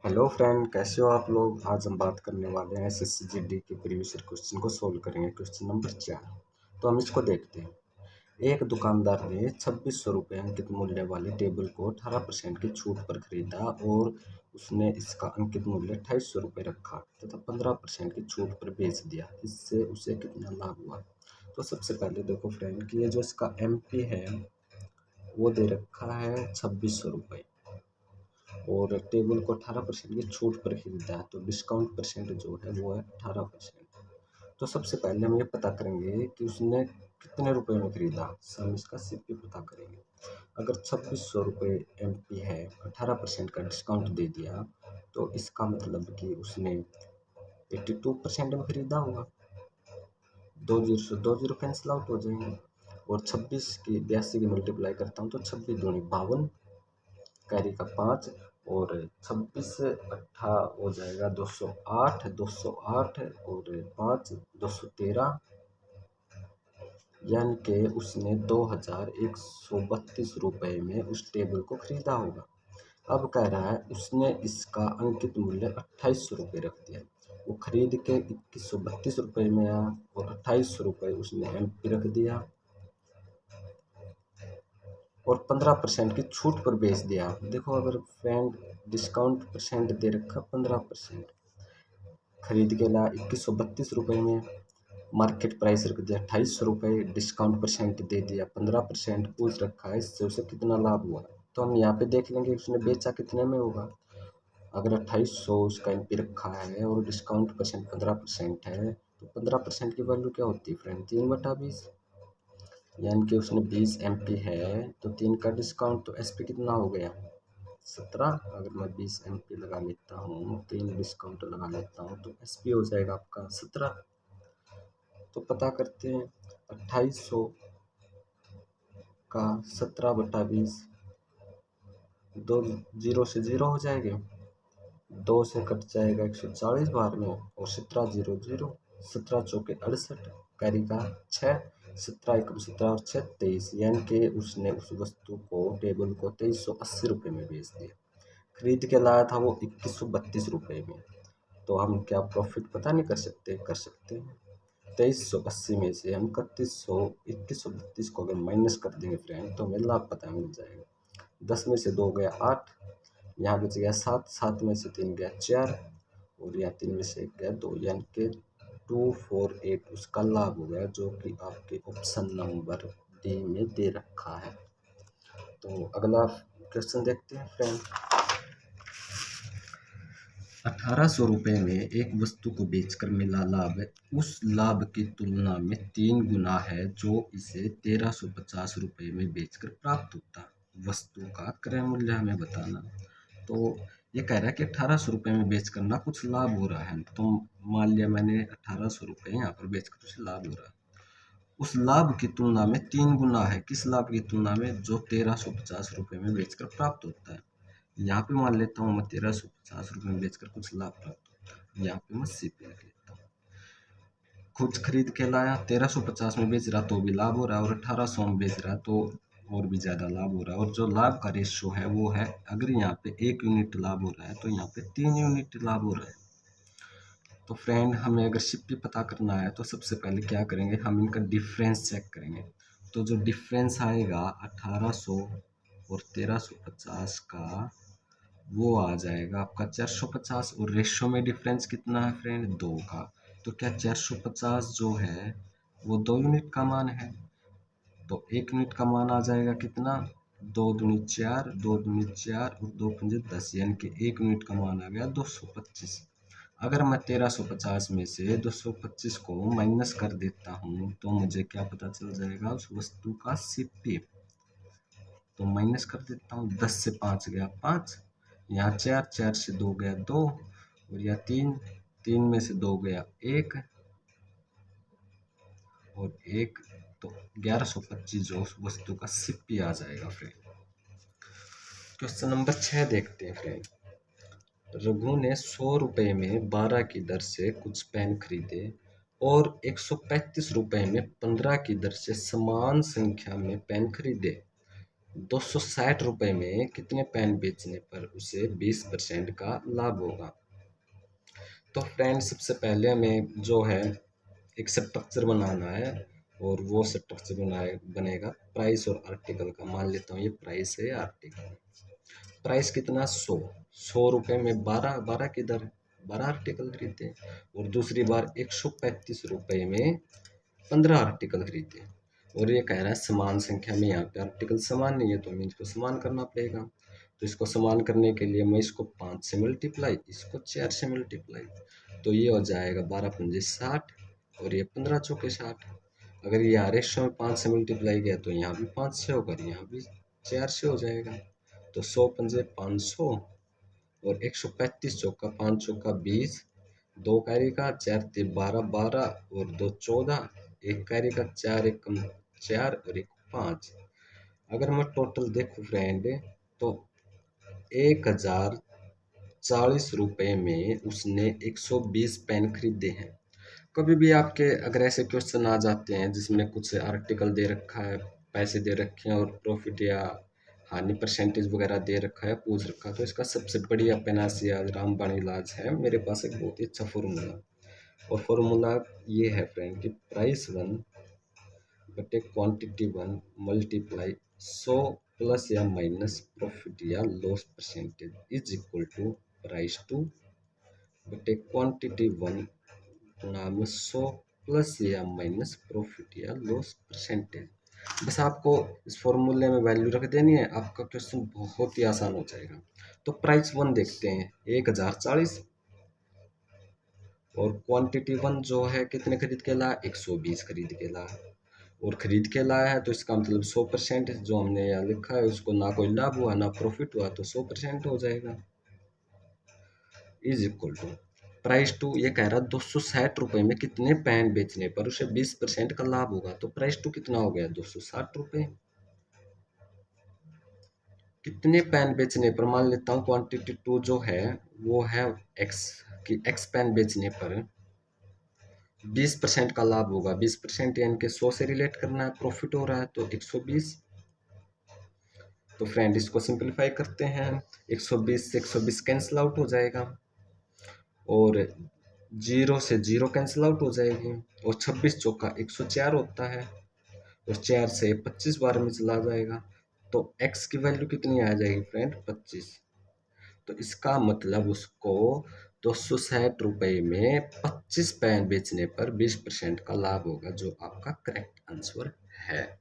Hello friend, कैसे हो आप लोग। आज हम बात करने वाले हैं एसएससी जीडी के प्रीवियस ईयर क्वेश्चन को सोल्व करेंगे। Question number 4। तो हम इसको देखते हैं। एक दुकानदार ने 2600 रुपये अंकित मूल्य वाले टेबल को 18% की छूट पर खरीदा और उसने इसका अंकित मूल्य 2800 रुपये रखा तथा 15% की छूट पर बेच दिया। इससे उसे कितना लाभ हुआ। तो सबसे पहले देखो फ्रेंड कि ये जो इसका एमपी है वो दे रखा है 2600 रुपये और टेबल को 18% की छूट पर खरीदा है, तो डिस्काउंट परसेंट जो है वो है 18%। तो सबसे पहले हम ये पता करेंगे कि उसने कितने रुपए में खरीदा। हम इसका सीपी पता करेंगे। अगर 2600 रुपये एमपी है, 18% का डिस्काउंट दे दिया, तो इसका मतलब कि उसने 82% में खरीदा होगा। दो जीरो से दो जीरो कैंसिल आउट हो जाएंगे और 26 की 82 की मल्टीप्लाई करता हूँ तो 26 दूनी 52, कैरी का 5 और 26 अट्ठा हो जाएगा 208, 208 और 5 213, यानी कि उसने 2132 रुपये में उस टेबल को खरीदा होगा। अब कह रहा है उसने इसका अंकित मूल्य 2800 रुपये रख दिया। वो खरीद के 2132 रुपये में आया और 2800 रुपये उसने एमपी रख दिया और 15% की छूट पर बेच दिया। देखो अगर फ्रेंड डिस्काउंट परसेंट दे रखा 15%, खरीद के ला 2132 रुपये में, मार्केट प्राइस रख दिया 2800 रुपये, डिस्काउंट परसेंट दे दिया 15% पूछ रखा है, इससे उसे कितना लाभ हुआ। तो हम यहाँ पे देख लेंगे उसने बेचा कितने में होगा। अगर 2800 उसका एमपी रखा है और डिस्काउंट परसेंट 15% है तो 15% की वैल्यू क्या होती है फ्रेंड, 3/20, यानी कि उसने 20 एमपी है तो 3 का डिस्काउंट तो एसपी कितना हो गया 17। अगर मैं 20 एमपी लगा लेता हूँ, 3 डिस्काउंट लगा लेता हूँ तो एसपी हो जाएगा आपका 17। तो पता करते हैं 2800 का 17/20, दो जीरो से जीरो हो जाएंगे, 2 से कट जाएगा 140 बार में और 17 0 0, 17 × 4 = 68, कैरी का 6, 17 × 17 और 6 23, यानी कि उसने उस वस्तु को टेबल को 2380 रुपये में बेच दिया। खरीद के लाया था वो 2132 रुपये में। तो हम क्या प्रॉफिट पता नहीं कर सकते, कर सकते हैं। 2380 में से हम 2132 को अगर माइनस कर देंगे फ्रेंड तो हमें लाभ पता मिल जाएगा। 10 में से 2 गया 8, यहाँ बच गया 7, 7 में से 3 गया 4 और यहाँ 3 में से 1 गया 2, यानी कि 248 उसका लाभ हो गया, जो कि आपके ऑप्शन नंबर डी में दे रखा है। तो अगला क्वेश्चन देखते हैं फ्रेंड। 1800 रुपये में एक वस्तु को बेचकर मिला लाभ उस लाभ की तुलना में 3 गुना है जो इसे 1350 रुपये में बेचकर प्राप्त होता। वस्तु का क्रय मूल्य हमें बताना। तो ये कह रहा है कि 1800 रुपये में बेचकर ना कुछ लाभ हो रहा है। तो मान लिया मैंने 1800 रुपये यहाँ पर बेचकर उसे लाभ हो रहा है। उस लाभ की तुलना में 3 गुना है। किस लाभ की तुलना में, जो 1350 रुपये में बेचकर प्राप्त होता है। यहाँ पे मान लेता हूँ मैं 1350 रुपये में बेचकर कुछ लाभ प्राप्त होता है। यहाँ पे मैं सीपी लिख लेता हूँ। खुद खरीद के लाया 1350 में बेच रहा तो भी लाभ हो रहा है और 1800 में बेच रहा है तो और भी ज़्यादा लाभ हो रहा है। और जो लाभ का रेशो है वो है, अगर यहाँ पे 1 यूनिट लाभ हो रहा है तो यहाँ पे 3 यूनिट लाभ हो रहा है। तो फ्रेंड हमें अगर सीपी पता करना है तो सबसे पहले क्या करेंगे, हम इनका डिफरेंस चेक करेंगे। तो जो डिफरेंस आएगा 1800 और 1350 का, वो आ जाएगा आपका 450 और रेशो में डिफरेंस कितना है फ्रेंड, 2 का। तो क्या 450 जो है वो 2 यूनिट का मान है, तो 1 यूनिट का मान आ जाएगा कितना, 2 दूनी 4, 2 दूनी 4 और 2 पंजे 10, यानी कि 1 यूनिट का मान आ गया 225। अगर मैं 1350 में से 225 को माइनस कर देता हूँ तो मुझे क्या पता चल जाएगा, उस वस्तु का सीपी। तो माइनस कर देता हूँ, 10 से 5 गया 5, यहाँ 4, 4 से 2 गया 2 और यहाँ 3, 3 में से 2 गया 1 और 1, तो 1125 जो उस वस्तु का सीपी आ जाएगा फ्रेंड। क्वेश्चन नंबर 6 देखते हैं फ्रेंड। रघु ने 100 रुपये में 12 की दर से कुछ पेन खरीदे और 135 रुपये में 15 की दर से समान संख्या में पेन खरीदे। ₹260 में कितने पेन बेचने पर उसे 20% का लाभ होगा। तो फ्रेंड सबसे पहले हमें जो है एक स्ट्रक्चर बनाना है, और वो स्ट्रक्चर बनेगा प्राइस और आर्टिकल का। मान लेता हूँ ये प्राइस है, आर्टिकल प्राइस कितना 100 रुपये में 12 किधर 12 आर्टिकल खरीदे, और दूसरी बार 135 रुपये में 15 आर्टिकल खरीदे। और ये कह रहा है समान संख्या में, यहाँ पे आर्टिकल समान नहीं है तो हमें इसको समान करना पड़ेगा। तो इसको समान करने के लिए मैं इसको 5 से मल्टीप्लाई, इसको 4 से मल्टीप्लाई, तो ये हो जाएगा 12 पंजे 60 और ये 15 चौके 60। अगर ये रेशो में 5 से मल्टीप्लाई किया तो यहाँ भी 5 से होगा, यहाँ भी 4 से हो जाएगा। तो 100 पंजे 500 और 135 चौका 5 चौका 20, 2 कैरी का 4 3 12 12 और 2 14, 1 कैरी का 4 1 कम 4 और 1 5। अगर मैं टोटल देखूँ फ्रेंड तो 1040 रुपये में उसने 120 पेन खरीदे हैं। कभी भी आपके अगर ऐसे क्वेश्चन आ जाते हैं जिसमें कुछ आर्टिकल दे रखा है, पैसे दे रखे हैं और प्रॉफिट या हानि परसेंटेज वगैरह दे रखा है, पूछ रखा है, तो इसका सबसे बढ़िया पेनास या रामबाण इलाज है मेरे पास एक बहुत ही अच्छा फॉर्मूला। और फॉर्मूला ये है फ्रेंड कि प्राइस 1 बटे क्वांटिटी 1 मल्टीप्लाई 100 प्लस या माइनस प्रॉफिट या loss percentage is equal to price 2 बटे क्वांटिटी 1 गुणा में 100 प्लस या माइनस प्रॉफिट या लॉस परसेंटेज। बस आपको इस फॉर्मूले में वैल्यू रख देनी है, आपका क्वेश्चन बहुत ही आसान हो जाएगा। तो प्राइस 1 देखते हैं 1040, और क्वांटिटी 1 जो है कितने खरीद के लाया 120 खरीद के लाया, और खरीद के लाया है तो इसका मतलब 100%, जो हमने यहाँ लिखा है उसको ना कोई लाभ हुआ ना प्रॉफिट हुआ तो 100% हो जाएगा। इज इक्वल टू प्राइस 2, ये कह रहा है 260 रुपये में कितने पेन बेचने पर उसे 20% का लाभ होगा। तो प्राइस 2 कितना हो गया 260 रुपये। कितने पेन बेचने पर, मान लेता हूँ क्वांटिटी 2 जो है वो है एक्स, कि एक्स पेन बेचने पर 20% का लाभ होगा। 20% यानी कि 100 से रिलेट करना है, प्रॉफिट हो रहा है तो 120। तो फ्रेंड इसको सिंपलीफाई करते हैं, 120 से 120 कैंसिल आउट हो जाएगा, और 0 से 0 कैंसिल आउट हो जाएगी, और 26 चौका 104 होता है, और 4 से 25 बार में चला जाएगा, तो x की वैल्यू कितनी आ जाएगी फ्रेंड 25। तो इसका मतलब उसको 260 रुपये में 25 पेन बेचने पर 20% का लाभ होगा, जो आपका करेक्ट आंसर है।